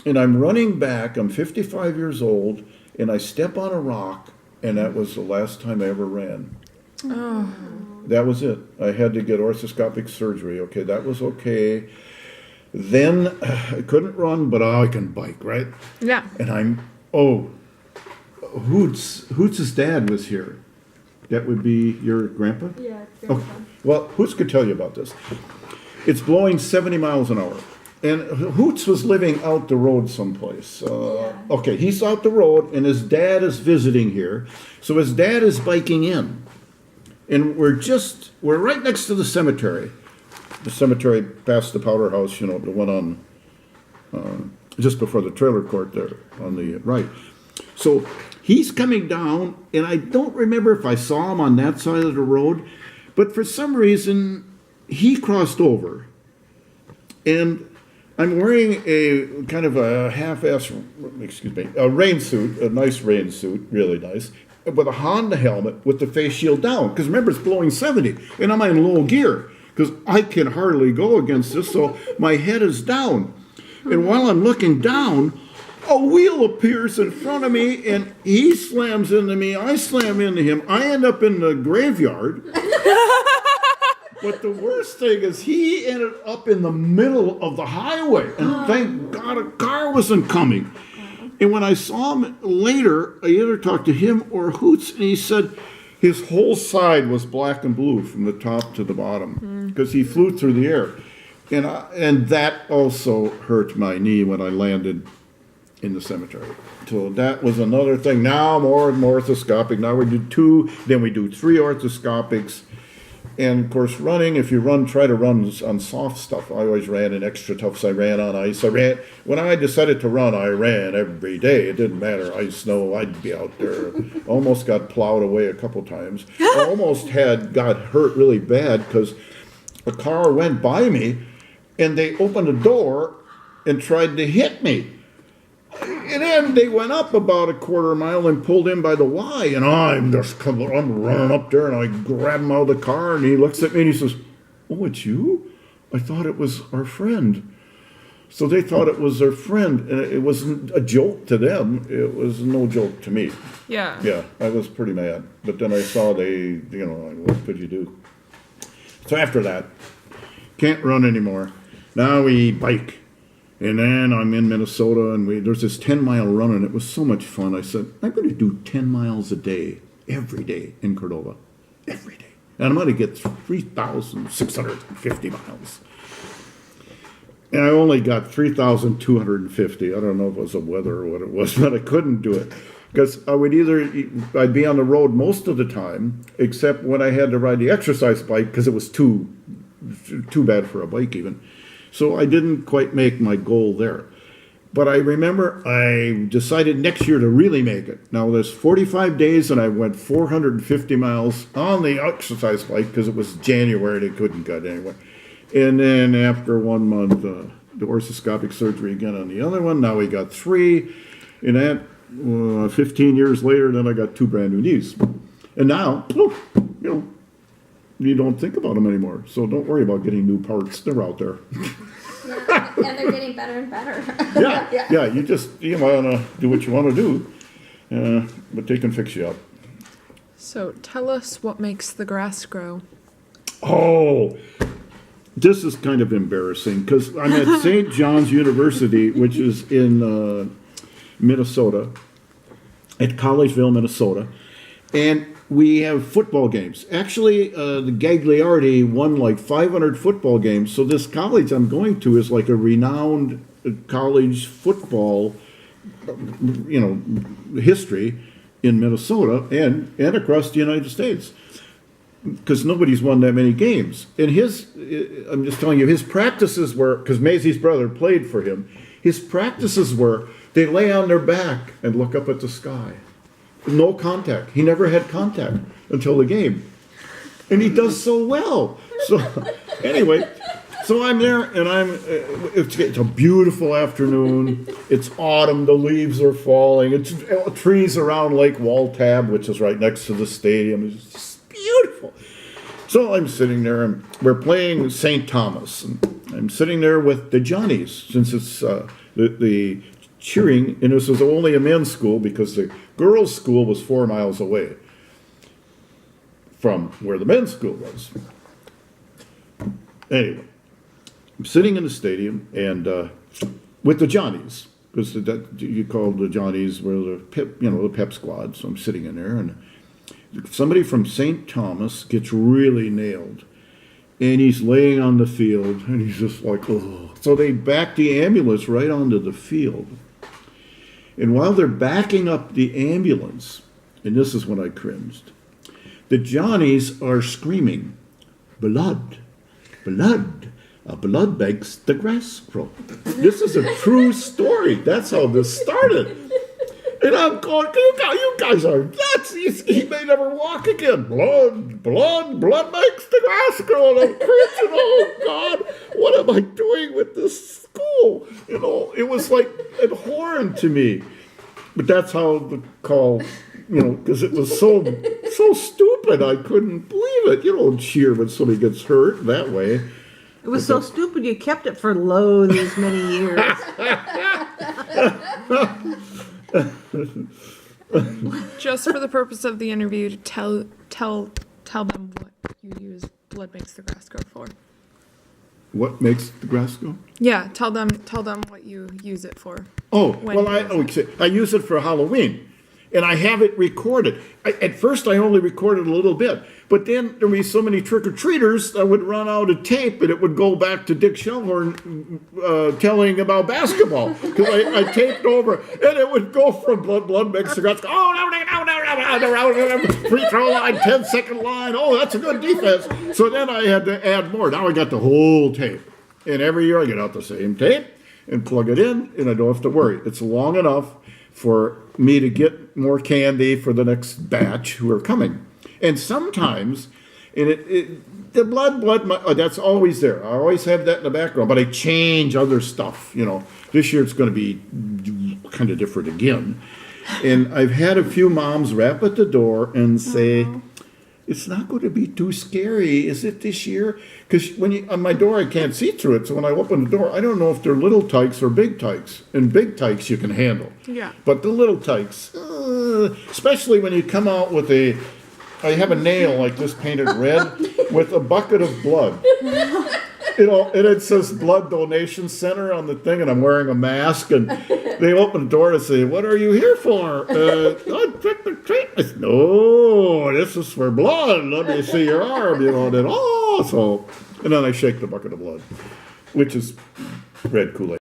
And I'm running back. I'm 55 years old, and I step on a rock, and that was the last time I ever ran. Oh. That was it. I had to get orthoscopic surgery. Okay, that was okay. Then I couldn't run, but I can bike, right? Yeah. And Hoots' dad was here. That would be your grandpa? Yeah, Oh, well, Hoots could tell you about this. It's blowing 70 miles an hour. And Hoots was living out the road someplace. Okay, he's out the road, and his dad is visiting here. So his dad is biking in. And we're right next to the cemetery. The cemetery past the powder house, the one on, just before the trailer court there on the right. So he's coming down, and I don't remember if I saw him on that side of the road, but for some reason, he crossed over. And I'm wearing a kind of a a rain suit, a nice rain suit, really nice, with a Honda helmet with the face shield down. Because remember, it's blowing 70, and I'm in low gear, because I can hardly go against this, so my head is down. And while I'm looking down, a wheel appears in front of me, and he slams into me, I slam into him, I end up in the graveyard. But the worst thing is he ended up in the middle of the highway, and thank God a car wasn't coming. And when I saw him later, I either talked to him or Hoots, and he said his whole side was black and blue from the top to the bottom because he flew through the air. And that also hurt my knee when I landed in the cemetery. So that was another thing. Now more and more orthoscopic. Now we do 2, then we do 3 orthoscopics. And of course, running, if you try to run on soft stuff. I always ran in extra toughs. I ran on ice. When I decided to run, I ran every day. It didn't matter, ice, snow, I'd be out there. Almost got plowed away a couple times. Almost got hurt really bad because a car went by me and they opened the door and tried to hit me. And then they went up about a quarter mile and pulled in by the Y, and I'm running up there, and I grab him out of the car, and he looks at me and he says, "Oh, it's you? I thought it was our friend." So they thought it was their friend, and it wasn't a joke to them. It was no joke to me. Yeah. Yeah, I was pretty mad. But then I saw what could you do? So after that, can't run anymore. Now we bike. And then I'm in Minnesota, and there's this 10-mile run, and it was so much fun. I said, I'm going to do 10 miles a day, every day in Cordova, every day. And I'm going to get 3,650 miles. And I only got 3,250. I don't know if it was the weather or what it was, but I couldn't do it. Because I'd be on the road most of the time, except when I had to ride the exercise bike, because it was too bad for a bike even. So I didn't quite make my goal there. But I remember I decided next year to really make it. Now there's 45 days and I went 450 miles on the exercise bike because it was January, they couldn't get anywhere. And then after 1 month, the orthoscopic surgery again on the other one. Now we got 3. And that 15 years later, then I got 2 brand new knees. And now, you don't think about them anymore. So don't worry about getting new parts. They're out there. Yeah, and they're getting better and better. Yeah. You want to do what you want to do, but they can fix you up. So tell us what makes the grass grow. Oh, this is kind of embarrassing because I'm at St. John's University, which is in Minnesota, at Collegeville, Minnesota, and we have football games. Actually, the Gagliardi won like 500 football games. So this college I'm going to is like a renowned college football, history in Minnesota and across the United States. Because nobody's won that many games. And I'm just telling you, his practices were, because Maisie's brother played for him, his practices were they lay on their back and look up at the sky. No contact. He never had contact until the game. And he does so well. So anyway, so I'm there and it's a beautiful afternoon. It's autumn. The leaves are falling. It's trees around Lake Waltab, which is right next to the stadium. It's just beautiful. So I'm sitting there and we're playing St. Thomas. And I'm sitting there with the Johnnies since it's the cheering, and this was only a men's school because the girls' school was 4 miles away from where the men's school was. Anyway, I'm sitting in the stadium and with the Johnnies, because you call the Johnnies were the pep, the pep squad. So I'm sitting in there, and somebody from St. Thomas gets really nailed, and he's laying on the field, and he's just like, oh. So they back the ambulance right onto the field, and while they're backing up the ambulance, and this is when I cringed, the Johnnies are screaming, blood, blood. Blood makes the grass grow. This is a true story. That's how this started. And I'm going, you guys are nuts. He may never walk again. Blood, blood, blood makes the grass grow. And I'm cringing, oh God, what am I doing with this school? It was like abhorrent to me. But that's how the call, because it was so stupid. I couldn't believe it. You don't cheer when somebody gets hurt that way. It was so stupid you kept it for these many years. Just for the purpose of the interview, to tell them what you use blood makes the grass grow for. What makes the grass grow? Yeah, tell them what you use it for. Oh, When well, I use it for Halloween, and I have it recorded. At first, I only recorded a little bit, but then there would be so many trick-or-treaters, I would run out of tape, and it would go back to Dick Shelhorn telling about basketball, because I taped over, and it would go from blood makes the grass, free throw line, 10-second line, oh, that's a good defense. So then I had to add more. Now I got the whole tape, and every year I get out the same tape and plug it in, and I don't have to worry. It's long enough for me to get more candy for the next batch who are coming. And sometimes, the blood, that's always there. I always have that in the background, but I change other stuff, This year it's going to be kind of different again. And I've had a few moms rap at the door and say, it's not going to be too scary, is it this year? Because on my door, I can't see through it. So when I open the door, I don't know if they're little tykes or big tykes. And big tykes you can handle. Yeah. But the little tykes, especially when you come out with I have a nail like this painted red with a bucket of blood. And it says blood donation center on the thing, and I'm wearing a mask, and they open the door and say, what are you here for? Trick or treat. I said, no, this is for blood. Let me see your arm, and then, and then I shake the bucket of blood, which is red Kool-Aid.